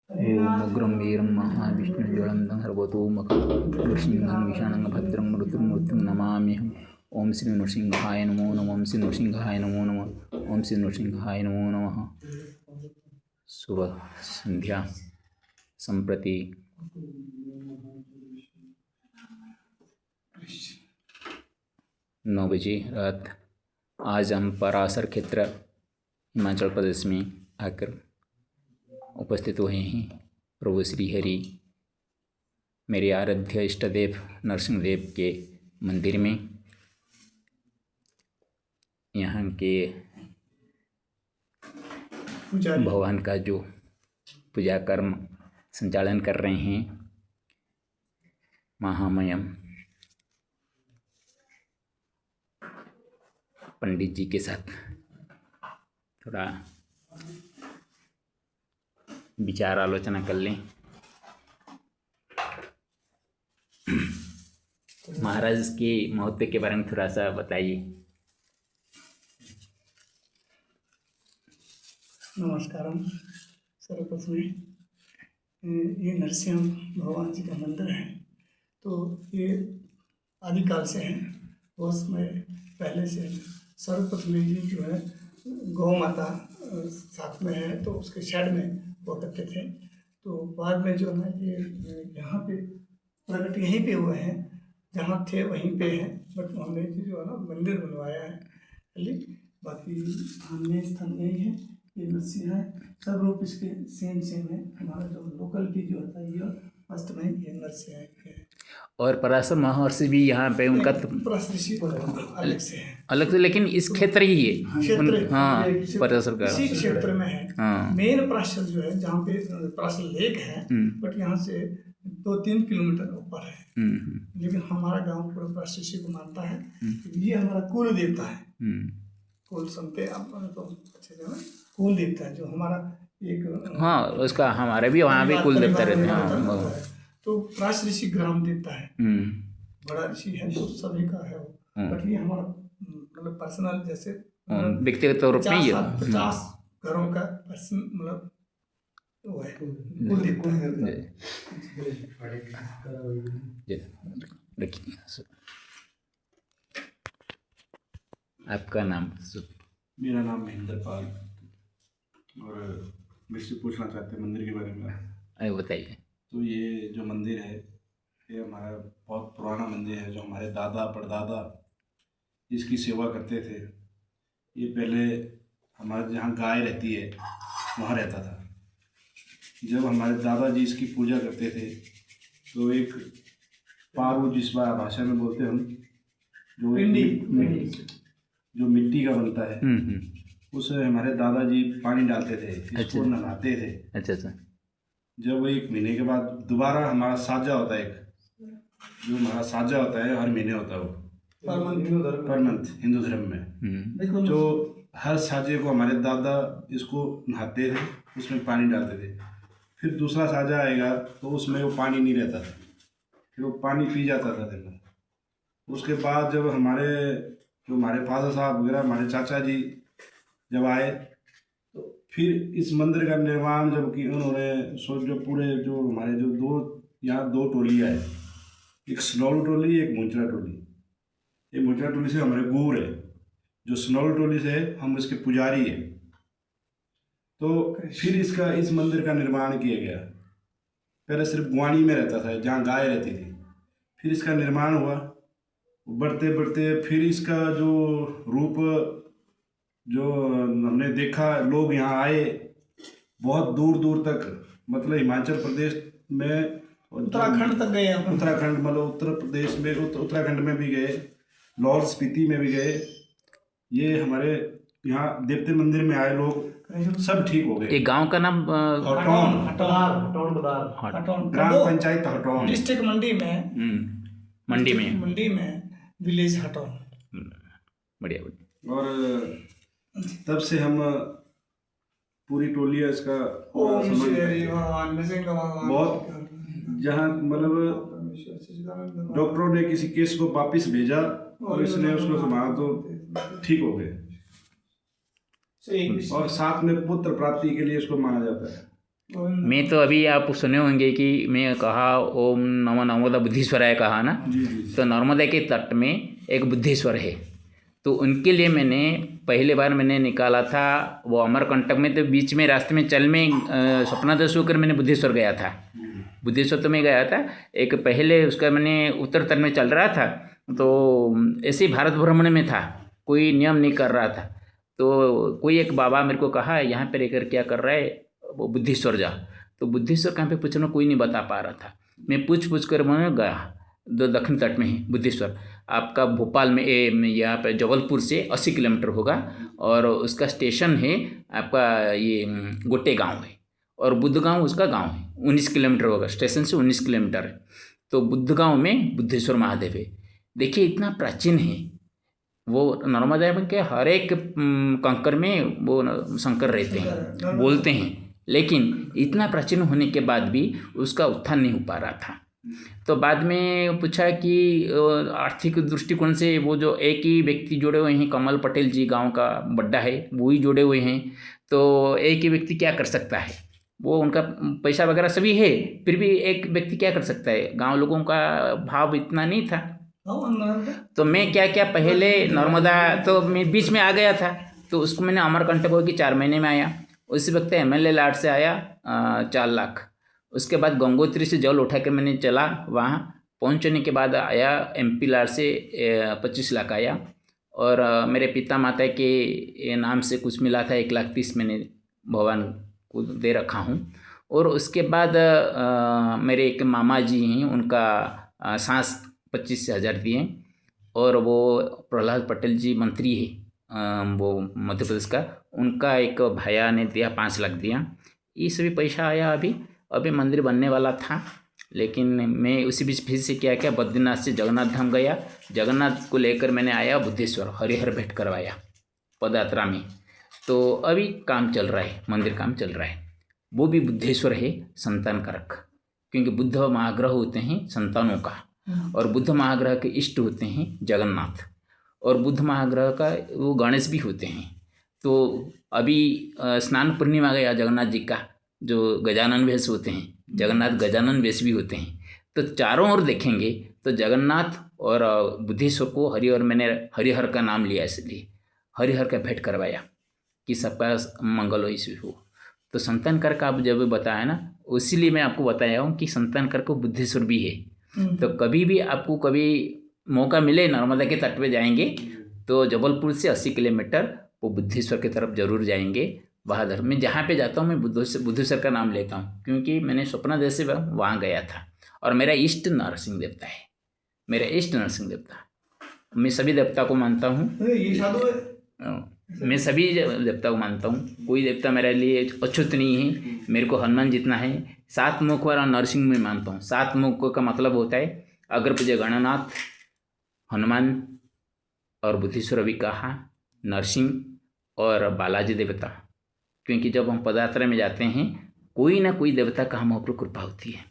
ओम उग्रं वीरं महाविष्णुज्वलन्तं सर्वतोमुखं नृसिंहं विषाणं भद्रं मृत्युं नमाम्यहम्। ओम श्री नृसिंहाय नमो नमः। ओम श्री नृसिंहाय नमो नमः। ओम श्री नृसिंहाय नमो नमः। शुभ संध्या। संप्रति 9 बजे रात आज हम पराशर क्षेत्र हिमाचल प्रदेश में आकर उपस्थित हुए हैं। प्रभु श्री हरि मेरे आराध्य इष्ट देव नरसिंह देव के मंदिर में यहाँ के भगवान का जो पूजा कर्म संचालन कर रहे हैं महामहिम पंडित जी के साथ थोड़ा विचार आलोचना कर लें। महाराज के महत्व के बारे में थोड़ा सा बताइए। नमस्कारम। सर्वप्रथम ये नरसिंह भगवान जी का मंदिर है, तो ये आदिकाल से है। उस समय पहले से सर्वप्रथम ये जो है गौ माता साथ में है, तो उसके साइड में वो करते थे। तो बाद में जो है ये यहाँ पे प्रकट यहीं पे हुए हैं, जहाँ थे वहीं पे है, बट हमने जो है ना मंदिर बनवाया है खाली। बाकी स्थान यही है। ये नरसिंह है, सब रूप इसके सेम है। हमारा जो लोकल की जो होता है ये फर्स्ट में ये नरसिंह है। और पराशर महर्षि भी यहाँ पे उनका पराशर ऋषि अलग से है, अलग से, लेकिन इस क्षेत्र ही है क्षेत्र। हाँ पराशर का इसी क्षेत्र में है। हाँ मेन पराशर जो है जहाँ पे पराशर लेक है, बट यहाँ से 2-3 किलोमीटर ऊपर है। लेकिन हमारा गांव पूरा पराशर ऋषि को मानता है। ये हमारा कुल देवता है। कुल सुनते आप तो अच्छे से ना, कुल देवता है जो हमारा एक हाँ उसका हमारे भी वहाँ भी कुल देवता रहते हैं। तो पराशर ऋषि ग्राम देवता है, बड़ा ऋषि है, तो सभी का है वो। बट ये हमारा मतलब पर्सनल जैसे व्यक्तिगत तौर पे ही 50 घरों का पर्सन मतलब वो है, कुल देवता है। आपका नाम? मेरा नाम महेंद्र पाल। और मुझसे पूछना चाहते हैं मंदिर के बारे में। अरे बताइए। तो ये जो मंदिर है ये हमारा बहुत पुराना मंदिर है, जो हमारे दादा परदादा इसकी सेवा करते थे। ये पहले हमारे जहाँ गाय रहती है वहाँ रहता था। जब हमारे दादाजी इसकी पूजा करते थे तो एक पारू, जिस भाषा में बोलते हैं हम, जो मिट्टी का बनता है, उसमें हमारे दादाजी पानी डालते थे, इसको नहाते थे। अच्छा। जब 1 महीने के बाद दोबारा हमारा साजा होता है, जो हमारा साजा होता है हर महीने होता है, वो पर मंथ हिंदू धर्म में। जो हर साजे को हमारे दादा इसको नहाते थे, उसमें पानी डालते थे। फिर दूसरा साजा आएगा तो उसमें वो पानी नहीं रहता था, फिर वो पानी पी जाता था दिन में। उसके बाद जब हमारे फादर साहब वगैरह, हमारे चाचा जी जब आए, तो फिर इस मंदिर का निर्माण जब कि उन्होंने जो पूरे जो हमारे जो यहाँ 2 टोलियाँ है, एक सनौल टोली, एक मुंचरा टोली। ये मुंचरा टोली से हमारे गूर है, जो सनौल टोली से हम इसके पुजारी है। तो फिर इस मंदिर का निर्माण किया गया। पहले सिर्फ गुआनी में रहता था जहाँ गाय रहती थी, फिर इसका निर्माण हुआ। बढ़ते बढ़ते फिर इसका जो रूप जो हमने देखा, लोग यहाँ आए बहुत दूर दूर तक, मतलब हिमाचल प्रदेश में उत्तराखंड तक गए। उत्तराखंड मतलब उत्तर प्रदेश में, उत्तराखंड में भी गए, लाहौल स्पीति में भी गए। ये हमारे यहाँ देवते मंदिर में आए लोग सब ठीक हो गए। एक गांव का नाम हटौन ग्राम पंचायत हटौन, डिस्ट्रिक्ट मंडी में विलेज हटौन। बढ़िया। और तब से हम पूरी टोलियाँ इसका बहुत, जहाँ मतलब डॉक्टरों ने किसी केस को वापिस भेजा और इसने उसको संभाला तो ठीक हो गए। और साथ में पुत्र प्राप्ति के लिए इसको माना जाता है। गोविंद। मैं तो अभी आप सुने होंगे कि मैं कहा ओम नमो नर्मदा बुद्धेश्वराय कहा ना, तो नर्मदा के तट में एक बुद्धेश्वर है, तो उनके लिए मैंने पहले बार मैंने निकाला था वो अमरकंटक में, तो बीच में रास्ते में चल में स्वप्नादेश होकर मैंने बुद्धेश्वर गया था। बुद्धेश्वर तो मैं गया था एक पहले, उसका मैंने उत्तर तट में चल रहा था, तो ऐसे ही भारत भ्रमण में था, कोई नियम नहीं कर रहा था, तो कोई एक बाबा मेरे को कहा यहाँ पे रहकर क्या कर रहा है, वो बुद्धेश्वर जा। तो बुद्धेश्वर कहाँ पे पूछना, कोई नहीं बता पा रहा था। मैं पूछ कर मैं गया, दो दक्षिण तट में है बुद्धेश्वर, आपका भोपाल में यहाँ पे जबलपुर से 80 किलोमीटर होगा, और उसका स्टेशन है आपका ये गोटे गांव है, और बुद्धगांव उसका गांव है, 19 किलोमीटर होगा, स्टेशन से 19 किलोमीटर है। तो बुद्धगांव में बुद्धेश्वर महादेव है। देखिए इतना प्राचीन है वो, नर्मदा में के हर एक कंकर में वो शंकर रहते हैं, बोलते हैं, लेकिन इतना प्राचीन होने के बाद भी उसका उत्थान नहीं हो पा रहा था। तो बाद में पूछा कि आर्थिक दृष्टिकोण से वो जो एक ही व्यक्ति जुड़े हुए हैं, कमल पटेल जी गांव का बड्डा है, वो ही जुड़े हुए हैं, तो एक ही व्यक्ति क्या कर सकता है, वो उनका पैसा वगैरह सभी है, फिर भी एक व्यक्ति क्या कर सकता है, गांव लोगों का भाव इतना नहीं था। तो मैं क्या क्या पहले नर्मदा, तो मैं बीच में आ गया था, तो उसको मैंने अमरकंटक हो कि 4 महीने में आया, उसी वक्त MLA लाट से आया 4 लाख। उसके बाद गंगोत्री से जल उठा के मैंने चला, वहाँ पहुँचने के बाद आया MP लाट से 25 लाख आया, और मेरे पिता माता के नाम से कुछ मिला था 1,30,000 मैंने भगवान को दे रखा हूँ। और उसके बाद मेरे एक मामा जी हैं, उनका सांस 25,000 दिए, और वो प्रहलाद पटेल जी मंत्री है वो मध्य प्रदेश का, उनका एक भैया ने दिया 5 लाख दिया। ये सभी पैसा आया। अभी मंदिर बनने वाला था, लेकिन मैं उसी बीच फिर से क्या किया, बद्रीनाथ से जगन्नाथ धाम गया, जगन्नाथ को लेकर मैंने आया बुद्धेश्वर, हरिहर भेंट करवाया पदयात्रा में। तो अभी काम चल रहा है, मंदिर काम चल रहा है, वो भी बुद्धेश्वर है संतान कारक, क्योंकि बुद्ध महाग्रह होते हैं संतानों का, और बुद्ध महाग्रह के इष्ट होते हैं जगन्नाथ, और बुद्ध महाग्रह का वो गणेश भी होते हैं। तो अभी स्नान पूर्णिमा गया जगन्नाथ जी का, जो गजानन वेश होते हैं, जगन्नाथ गजानन वेश भी होते हैं। तो चारों ओर देखेंगे तो जगन्नाथ और बुद्धेश्वर को मैंने हरिहर का नाम लिया, इसलिए हरिहर का भेंट करवाया कि सबका मंगल हो। तो संतान कर का आप जब बताया ना, इसीलिए मैं आपको बताया हूँ कि संतान कर को बुद्धेश्वर भी है। तो कभी भी आपको कभी मौका मिले नर्मदा के तट पे जाएंगे तो जबलपुर से 80 किलोमीटर वो बुद्धेश्वर की तरफ जरूर जाएंगे। बहादुर मैं जहाँ पे जाता हूँ मैं बुद्धेश्वर का नाम लेता हूँ, क्योंकि मैंने स्वप्नादेश से वहाँ गया था, और मेरा इष्ट नरसिंह देवता है, मेरा इष्ट नरसिंह देवता। मैं सभी देवता को मानता हूँ, मैं सभी देवता को मानता हूँ, कोई देवता मेरे लिए अछूत नहीं है। मेरे को हनुमान जितना है, 7 मुख वाला नरसिंह में मानता हूँ। 7 मुख का मतलब होता है अग्र पूज्य गणनाथ, हनुमान और बुद्धेश्वर अभी कहा, नरसिंह और बालाजी देवता, क्योंकि जब हम पदयात्रा में जाते हैं कोई ना कोई देवता का हम ऊपर कृपा होती है।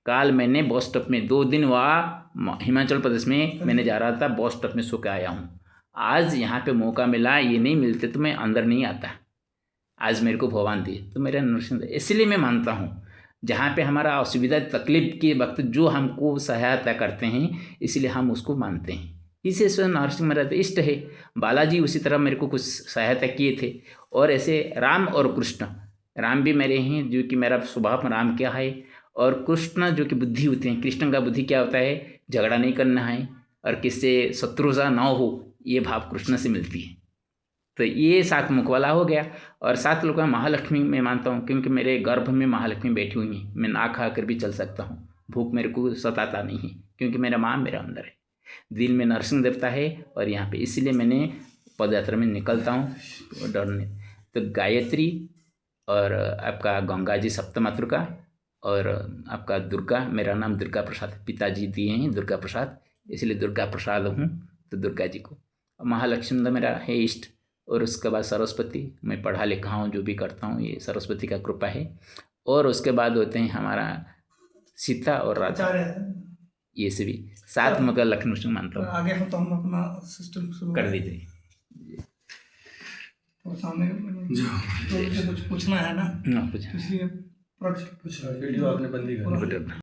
कल मैंने बस स्टॉप में 2 दिन वहाँ हिमाचल प्रदेश में मैंने जा रहा था, बस स्टॉप में सो के आया हूँ। आज यहाँ पे मौका मिला, ये नहीं मिलते तो मैं अंदर नहीं आता। आज मेरे को भगवान दिए तो मेरा नरसिंह, इसलिए मैं मानता हूँ जहाँ पे हमारा असुविधा तकलीफ के वक्त जो हमको सहायता करते हैं, इसलिए हम उसको मानते हैं। इसी से नरसिंह मेरा इष्ट है। बालाजी उसी तरह मेरे को कुछ सहायता किए थे, और ऐसे राम और कृष्ण, राम भी मेरे हैं जो कि मेरा स्वभाव राम क्या है, और कृष्ण जो कि बुद्धि होते हैं। कृष्ण का बुद्धि क्या होता है, झगड़ा नहीं करना है और किससे शत्रुता ना हो, ये भाव कृष्ण से मिलती है। तो ये 7 मुख वाला हो गया। और 7 लोग महालक्ष्मी मैं मानता हूँ, क्योंकि मेरे गर्भ में महालक्ष्मी बैठी हुई हैं। मैं ना खा कर भी चल सकता हूँ, भूख मेरे को सताता नहीं है, क्योंकि मेरा माँ मेरा अंदर है। दिल में नरसिंह देवता है, और यहाँ पे इसलिए मैंने पदयात्रा में निकलता हूँ तो डरने। तो गायत्री और आपका गंगा जी सप्तमातृका, और आपका दुर्गा, मेरा नाम दुर्गा प्रसाद, पिताजी दिए हैं दुर्गा प्रसाद, इसलिए दुर्गा प्रसाद हूँ। तो दुर्गा जी को, महालक्ष्मी मेरा है इष्ट, और उसके बाद सरस्वती, मैं पढ़ा लिखा हूँ, जो भी करता हूँ ये सरस्वती का कृपा है। और उसके बाद होते हैं हमारा सीता और राधा, ये सभी 7 मुख लक्ष्मी सिंह मानता हूँ। आगे हम तो हम अपना सिस्टम शुरू कर दीजिए। तो सामने तो कुछ पूछना है ना, कुछ इसलिए पूछ वीडियो आपने बंदी कर दी। बटन